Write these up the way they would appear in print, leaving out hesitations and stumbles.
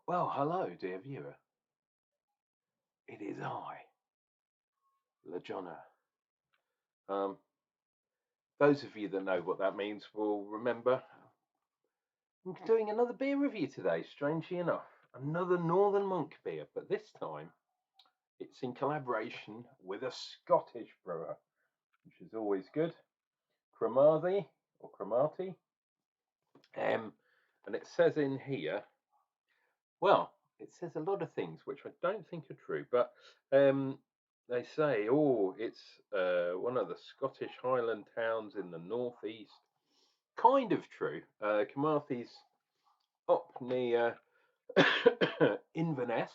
Well, hello, dear viewer. It is I, Unclejona. Um, those of you that know what that means will remember I'm doing another beer review today, strangely enough. Another Northern Monk beer, but this time it's in collaboration with a Scottish brewer, which is always good. Cromarty or Cromarty. And it says in here, well, it says a lot of things which I don't think are true, but they say, oh, it's one of the Scottish Highland towns in the northeast. Kind of true. Cromarty's up near Inverness,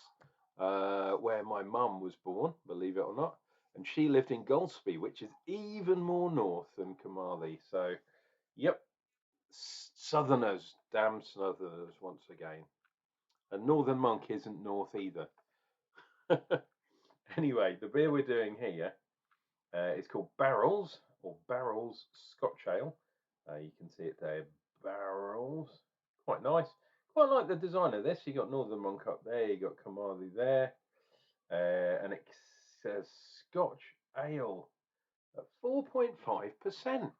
where my mum was born, believe it or not. And she lived in Golspie, which is even more north than Cromarty. So, yep, Southerners, damn Southerners once again. And Northern Monk isn't north either. Anyway, the beer we're doing here is called Barrels, or Barrels Scotch Ale. You can see it there, Barrels. Quite nice. Quite like the design of this. You got Northern Monk up there, you got Cromarty there, and it says Scotch Ale at 4.5%. And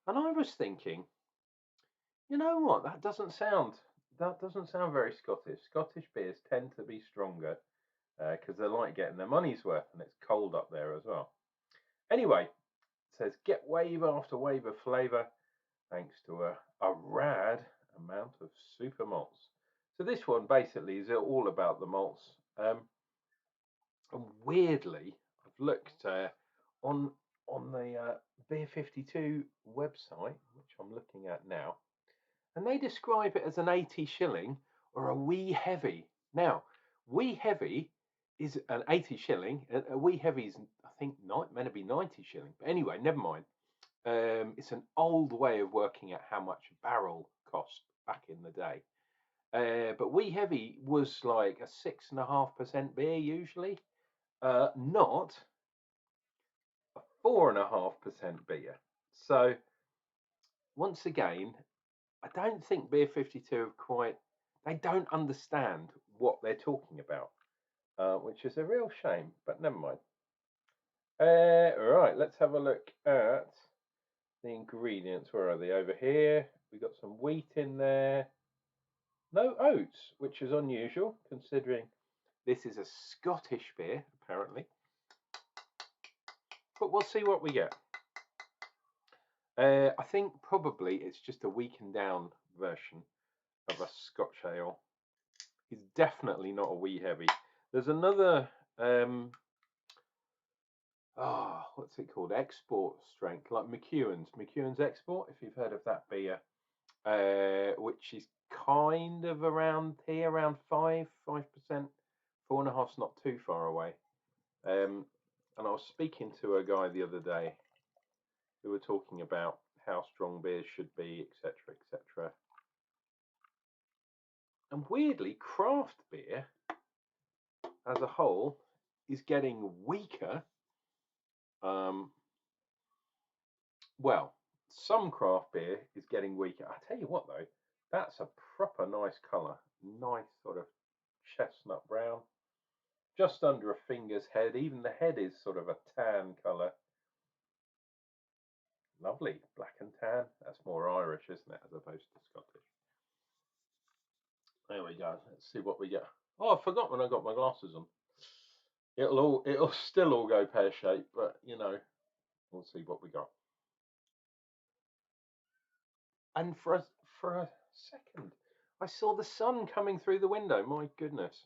I was thinking, you know what? That doesn't sound very Scottish. Scottish beers tend to be stronger because they like getting their money's worth, and it's cold up there as well. Anyway, it says get wave after wave of flavour thanks to a rad amount of super malts. So this one basically is all about the malts. And weirdly, I've looked on the Beer 52 website, which I'm looking at now, and they describe it as an 80 shilling or a wee heavy. Now, wee heavy is an 80 shilling, and a wee heavy is, I think, meant to be 90 shilling. But anyway, never mind. It's an old way of working out how much a barrel cost back in the day. But wee heavy was like a 6.5% beer usually, not a 4.5% beer. So once again, I don't think Beer 52 have quite, they don't understand what they're talking about, which is a real shame, but never mind. Right, let's have a look at the ingredients. Where are they? Over here. We got some wheat in there. No oats, which is unusual considering this is a Scottish beer, apparently. But we'll see what we get. I think probably it's just a weakened down version of a Scotch ale. It's definitely not a wee heavy. There's another, what's it called? Export strength, like McEwan's Export, if you've heard of that beer, which is kind of around here, around 5%. 4.5's not too far away. And I was speaking to a guy the other day who were talking about how strong beers should be, etc., etc. And weirdly, craft beer as a whole is getting weaker. Well, some craft beer is getting weaker. I tell you what, though, that's a proper nice colour. Nice sort of chestnut brown, just under a finger's head. Even the head is sort of a tan colour. Lovely, black and tan. That's more Irish, isn't it, as opposed to Scottish? There we go. Let's see what we get. Oh, I forgot when I got my glasses on. It'll still all go pear shaped, but you know, we'll see what we got. And for a second, I saw the sun coming through the window. My goodness.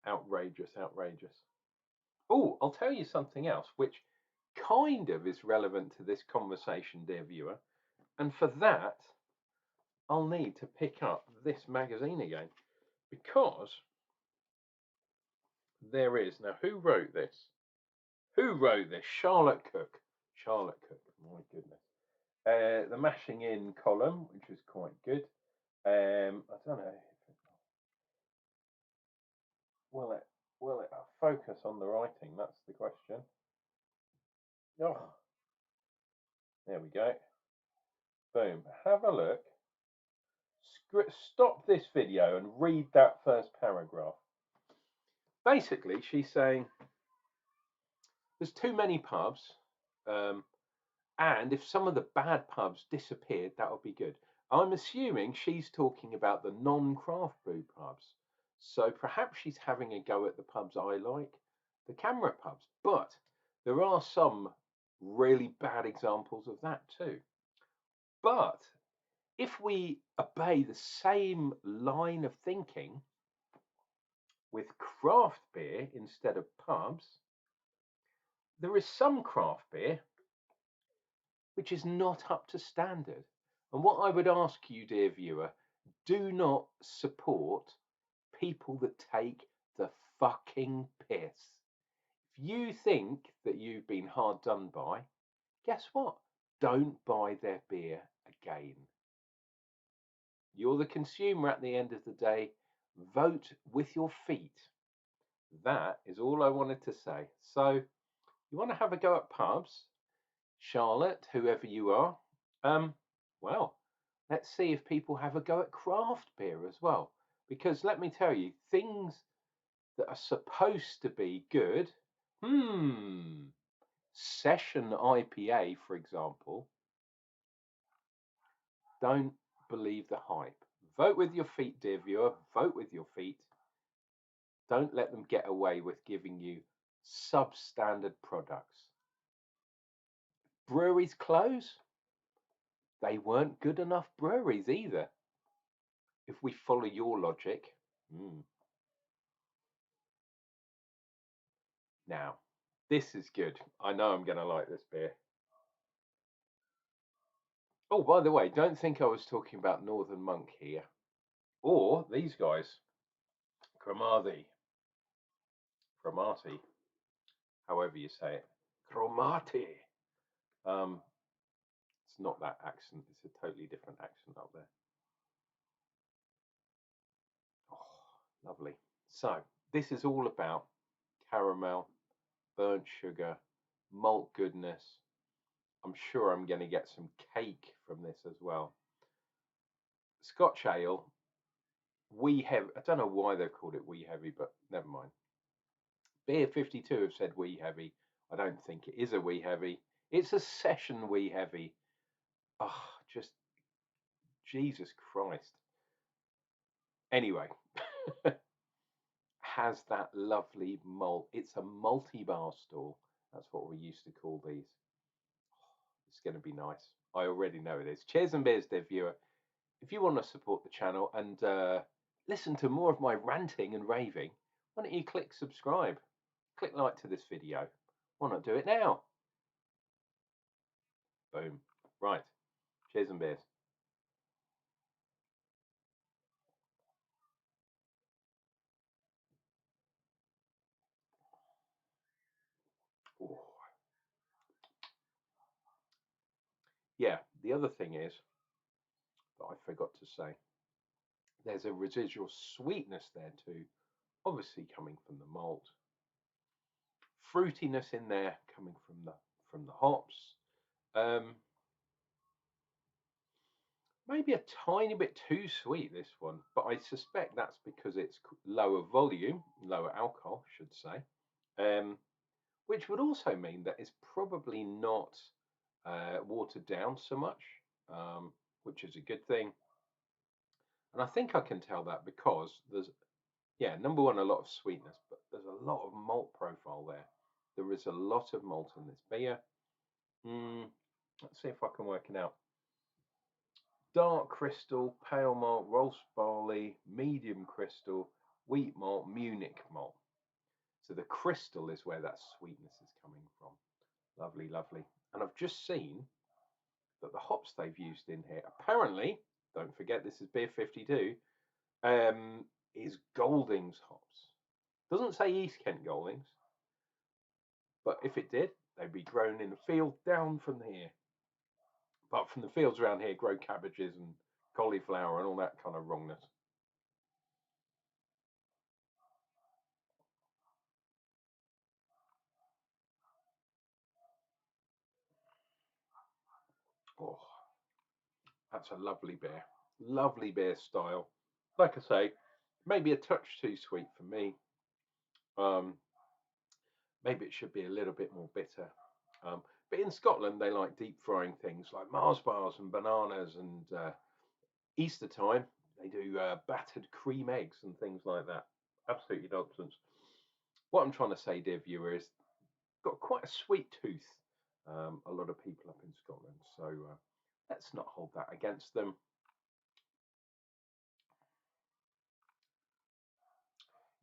Outrageous, outrageous. Oh, I'll tell you something else, which kind of is relevant to this conversation, dear viewer. And for that, I'll need to pick up this magazine again, because there is. Now, who wrote this? Who wrote this? Charlotte Cook. Charlotte Cook, my goodness. The mashing in column, which is quite good. I don't know. Will it focus on the writing? That's the question. Oh, there we go. Boom. Have a look. Stop this video and read that first paragraph. Basically, she's saying there's too many pubs, and if some of the bad pubs disappeared, that would be good. I'm assuming she's talking about the non-craft brew pubs. So perhaps she's having a go at the pubs I like, the camera pubs. But there are some really bad examples of that too. But if we obey the same line of thinking with craft beer instead of pubs, there is some craft beer which is not up to standard. And what I would ask you, dear viewer, do not support people that take the fucking piss. If you think that you've been hard done by, guess what? Don't buy their beer again. You're the consumer at the end of the day. Vote with your feet. That is all I wanted to say. So, you want to have a go at pubs? Charlotte, whoever you are, well, let's see if people have a go at craft beer as well. Because let me tell you, things that are supposed to be good, session IPA, for example, don't believe the hype. Vote with your feet, dear viewer. Vote with your feet. Don't let them get away with giving you substandard products. Breweries close. They weren't good enough breweries either. If we follow your logic. Now, this is good. I know I'm going to like this beer. Oh, by the way, don't think I was talking about Northern Monk here. Or these guys. Cromarty. Cromarty. However you say it. Cromarty. It's not that accent. It's a totally different accent up there. Oh, lovely. So, this is all about caramel, burnt sugar, malt goodness. I'm sure I'm going to get some cake from this as well. Scotch ale, wee heavy. I don't know why they've called it wee heavy, but never mind. Beer 52 have said wee heavy. I don't think it is a wee heavy. It's a session wee heavy. Oh, just Jesus Christ. Anyway, has that lovely malt. It's a Malty Barstool. That's what we used to call these. It's going to be nice. I already know it is. Cheers and beers, dear viewer. If you want to support the channel and listen to more of my ranting and raving, why don't you click subscribe? Click like to this video. Why not do it now? Boom. Right. Cheers and beers. Ooh. Yeah, the other thing is that I forgot to say, there's a residual sweetness there too, obviously coming from the malt. Fruitiness in there coming from the hops. Maybe a tiny bit too sweet, this one, but I suspect that's because it's lower volume, lower alcohol, I should say, which would also mean that it's probably not watered down so much, which is a good thing. And I think I can tell that because there's, number one, a lot of sweetness, but there's a lot of malt profile there. There is a lot of malt in this beer. Let's see if I can work it out. Dark crystal, pale malt, roast barley, medium crystal, wheat malt, Munich malt. So the crystal is where that sweetness is coming from. Lovely, lovely. And I've just seen that the hops they've used in here, apparently, don't forget this is beer 52, is Goldings hops. Doesn't say East Kent Goldings, but if it did, they'd be grown in a field down from here. But from the fields around here grow cabbages and cauliflower and all that kind of wrongness. Oh, that's a lovely beer. Lovely beer style. Like I say, maybe a touch too sweet for me. Um, maybe it should be a little bit more bitter. But in Scotland, they like deep frying things like Mars bars and bananas, and Easter time they do battered cream eggs and things like that. Absolutely nonsense. What I'm trying to say, dear viewer, is got quite a sweet tooth. A lot of people up in Scotland, so let's not hold that against them.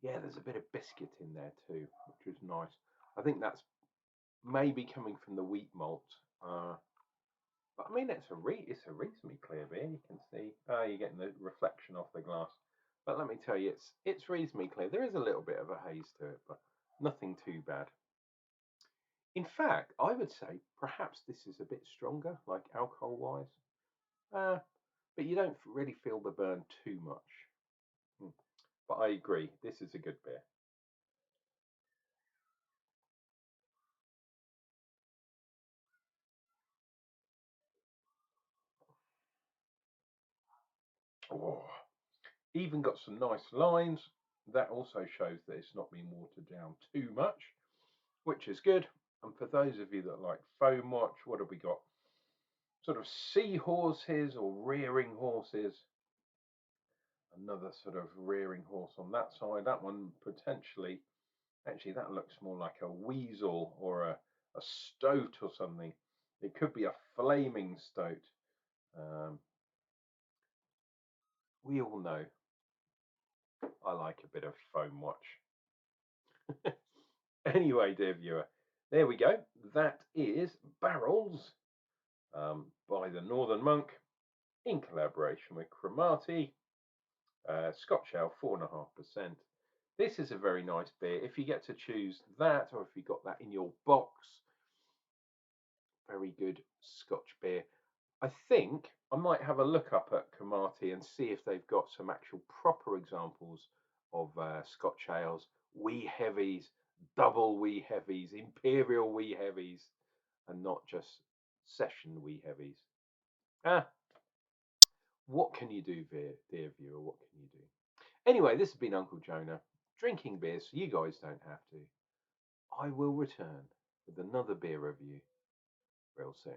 Yeah, there's a bit of biscuit in there too, which is nice. I think that's maybe coming from the wheat malt. Uh, but I mean, it's a reasonably clear beer. You can see, you're getting the reflection off the glass. But let me tell you, it's reasonably clear. There is a little bit of a haze to it, but nothing too bad. In fact, I would say perhaps this is a bit stronger, like alcohol wise. Uh, but you don't really feel the burn too much. Hmm. But I agree, this is a good beer. Oh, even got some nice lines. That also shows that it's not been watered down too much, which is good. And for those of you that like foam watch, what have we got? Sort of seahorses or rearing horses. Another sort of rearing horse on that side. That one potentially, actually, that looks more like a weasel or a stoat or something. It could be a flaming stoat. Um, we all know I like a bit of foam watch. Anyway, dear viewer, there we go. That is Barrels by the Northern Monk in collaboration with Cromarty. Scotch Ale, 4.5%. This is a very nice beer. If you get to choose that, or if you got that in your box, very good Scotch beer. I think I might have a look up at Cromarty and see if they've got some actual proper examples of Scotch ales, wee heavies, double wee heavies, imperial wee heavies, and not just session wee heavies. Ah, what can you do, dear viewer? What can you do? Anyway, this has been Uncle Jonah drinking beer so you guys don't have to. I will return with another beer review real soon.